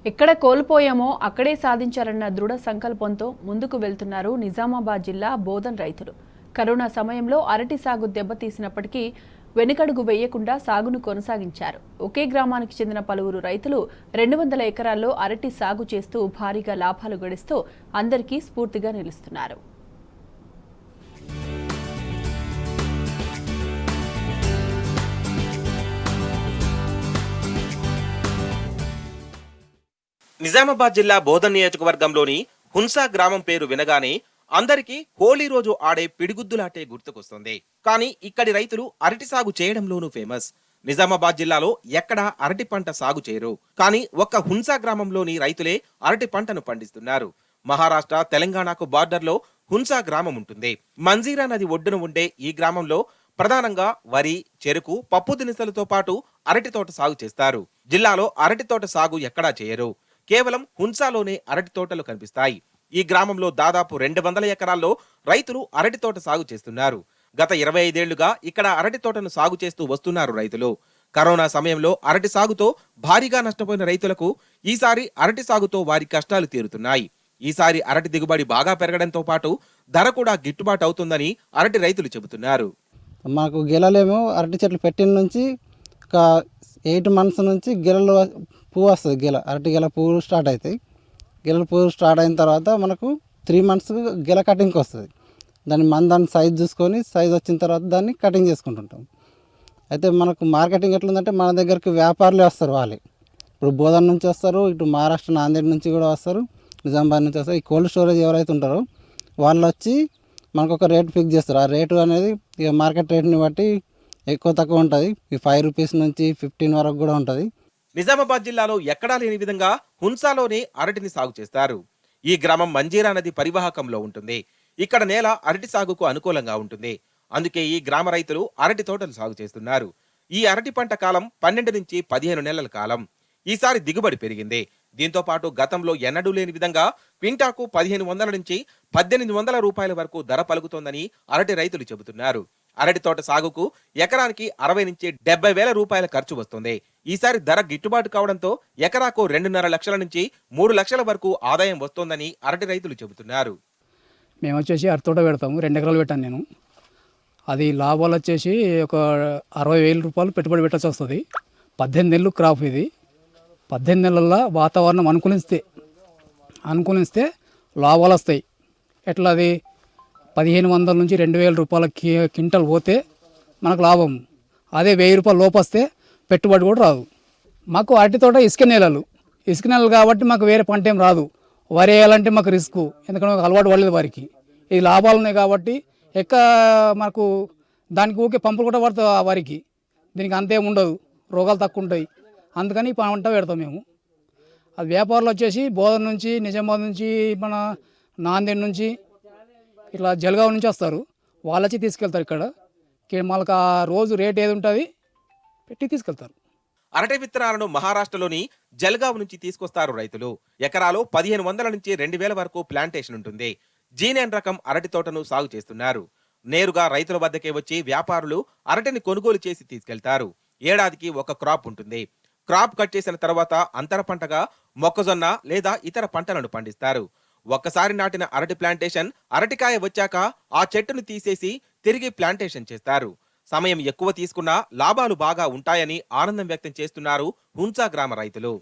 ఎక్కడ కోల్పోయామో అక్కడే సాధించాలన్న దృఢ సంకల్పంతో ముందుకు వెళ్తున్నారు నిజామాబాద్ జిల్లా బోధన్ రైతులు. కరోనా సమయంలో అరటి సాగు దెబ్బతీసినప్పటికీ వెనుకడుగు వేయకుండా సాగును కొనసాగించారు. ఒకే గ్రామానికి చెందిన పలువురు రైతులు 200 ఎకరాల్లో అరటి సాగు చేస్తూ భారీగా లాభాలు గడిస్తూ అందరికీ స్ఫూర్తిగా నిలుస్తున్నారు. నిజామాబాద్ జిల్లా బోధన్ నియోజకవర్గంలోని హున్సా గ్రామం పేరు వినగానే అందరికీ హోలీ రోజు ఆడే పిడిగుద్దులాటే గుర్తుకొస్తుంది. కానీ ఇక్కడి రైతులు అరటి సాగు చేయడంలోనూ ఫేమస్. నిజామాబాద్ జిల్లాలో ఎక్కడా అరటి పంట సాగు చేయరు, కానీ ఒక్క హున్సా గ్రామంలోని రైతులే అరటి పంటను పండిస్తున్నారు. మహారాష్ట్ర తెలంగాణకు బార్డర్లో హున్సా గ్రామం ఉంటుంది. మంజీరా నది ఒడ్డున ఉండే ఈ గ్రామంలో ప్రధానంగా వరి, చెరుకు, పప్పు దినుసులతో పాటు అరటి తోట సాగు చేస్తారు. జిల్లాలో అరటి తోట సాగు ఎక్కడా చేయరు. కేవలం హున్సాలోనే అరటి తోటలు కనిపిస్తాయి. ఈ గ్రామంలో దాదాపు 200 ఎకరాల్లో రైతులు అరటి తోట సాగు చేస్తున్నారు. గత 25 ఏళ్లుగా ఇక్కడ అరటి తోటను సాగు చేస్తూ వస్తున్నారు రైతులు. కరోనా సమయంలో అరటి సాగుతో భారీగా నష్టపోయిన రైతులకు ఈసారి అరటి సాగుతో వారి కష్టాలు తీరుతున్నాయి. ఈసారి అరటి దిగుబడి బాగా పెరగడంతో పాటు ధర కూడా గిట్టుబాటు అవుతుందని అరటి రైతులు చెబుతున్నారు. మాకు గెలలేమో అరటి చెట్లు పెట్టిన నుంచి ఒక 8 months నుంచి గెలలు పువ్వు వస్తుంది. అరటి గెల పువ్వులు స్టార్ట్ అవుతాయి. గెలల పువ్వు స్టార్ట్ అయిన తర్వాత మనకు 3 months గెల కటింగ్కి వస్తుంది. దాన్ని సైజ్ చూసుకొని సైజ్ వచ్చిన తర్వాత దాన్ని కటింగ్ చేసుకుంటుంటాం. అయితే మనకు మార్కెటింగ్ ఎట్లుందంటే మన దగ్గరికి వ్యాపారులే వస్తారు. వాళ్ళే ఇప్పుడు బోధన్ నుంచి వస్తారు, ఇటు మహారాష్ట్ర నాందేడ్ నుంచి కూడా వస్తారు, నిజామాబాద్ నుంచి వస్తారు. ఈ కోల్డ్ స్టోరేజ్ ఎవరైతే ఉంటారో వాళ్ళు వచ్చి మనకు ఒక రేట్ ఫిక్స్ చేస్తారు. ఆ రేటు అనేది ఇక మార్కెట్ రేట్ని బట్టి ఎక్కువ తక్కువ ఉంటుంది. ఈ 5 రూపీస్ నుంచి 15 వరకు కూడా ఉంటుంది. నిజామాబాద్ జిల్లాలో ఎక్కడా లేని విధంగా హున్సాలోనే అరటిని సాగు చేస్తారు. ఈ గ్రామం మంజీరా నది పరివాహకంలో ఉంటుంది. ఇక్కడ నేల అరటి సాగుకు అనుకూలంగా ఉంటుంది. అందుకే ఈ గ్రామ రైతులు అరటి తోటలు సాగు చేస్తున్నారు. ఈ అరటి పంట కాలం 12 నుంచి 15 నెలల కాలం. ఈసారి దిగుబడి పెరిగింది. దీంతో పాటు గతంలో ఎన్నడూ లేని విధంగా క్వింటాకు 1500 నుంచి 1800 రూపాయల వరకు ధర పలుకుతోందని అరటి రైతులు చెబుతున్నారు. అరటి తోట సాగుకు ఎకరానికి 60 నుంచి 70 వేల రూపాయల ఖర్చు వస్తుంది. ఈసారి ధర గిట్టుబాటు కావడంతో ఎకరాకు 2.5 లక్షల నుంచి 3 లక్షల వరకు ఆదాయం వస్తోందని అరటి రైతులు చెబుతున్నారు. మేము వచ్చేసి అరటి తోట పెడతాము. 2 ఎకరాలు పెట్టాను నేను. అది లాభాలు వచ్చేసి ఒక 60,000 రూపాయలు పెట్టుబడి పెట్టాల్సి వస్తుంది. 18 నెలలు క్రాప్ ఇది. 18 నెలల్లో వాతావరణం అనుకూలిస్తే లాభాలు వస్తాయి. ఎట్లా అది 1500 నుంచి 2000 రూపాయల క్వింటల్ పోతే మనకు లాభం. అదే 1000 రూపాయలు లోపు వస్తే పెట్టుబడి కూడా రాదు. మాకు అరటి తోట ఇసుక నేలలు కాబట్టి మాకు వేరే పంట ఏం రాదు. వరి వేయాలంటే మాకు రిస్క్, ఎందుకంటే మాకు అలవాటు పడలేదు వారికి. ఇది లాభాలు ఉన్నాయి కాబట్టి మనకు దానికి ఊకే పంపులు కూడా పడుతుంది ఆ వరికి. దీనికి అంతేం ఉండదు, రోగాలు తక్కువ ఉంటాయి. అందుకని ఈ పంట పెడతాం మేము. అది వ్యాపారులు వచ్చేసి బోధన్ నుంచి, నిజామాబాద్ నుంచి, మన నాందేడ్ నుంచి, ఇట్లా జల్గావ్ నుంచి వస్తారు. వాళ్ళు వచ్చి తీసుకెళ్తారు. ఇక్కడ మనకు ఆ రోజు రేట్ ఏది ఉంటుంది పెట్టి తీసుకెళ్తారు. అరటి విత్తనాలను మహారాష్ట్రలోని జల్గావ్ నుంచి తీసుకొస్తారు రైతులు. ఎకరాలో 1500 నుంచి 2000 వరకు ప్లాంటేషన్ ఉంటుంది. జీనేన్ రకం అరటి తోటను సాగు చేస్తున్నారు. నేరుగా రైతుల వద్దకే వచ్చి వ్యాపారులు అరటిని కొనుగోలు చేసి తీసుకెళ్తారు. ఏడాదికి ఒక క్రాప్ ఉంటుంది. క్రాప్ కట్ చేసిన తర్వాత అంతర పంటగా మొక్కజొన్న లేదా ఇతర పంటలను పండిస్తారు. ఒక్కసారి నాటిన అరటి ప్లాంటేషన్ అరటికాయ వచ్చాక ఆ చెట్టును తీసేసి తిరిగి ప్లాంటేషన్ చేస్తారు. సమయం ఎక్కువ తీసుకున్నా లాభాలు బాగా ఉంటాయని ఆనందం వ్యక్తం చేస్తున్నారు హున్సా గ్రామ రైతులు.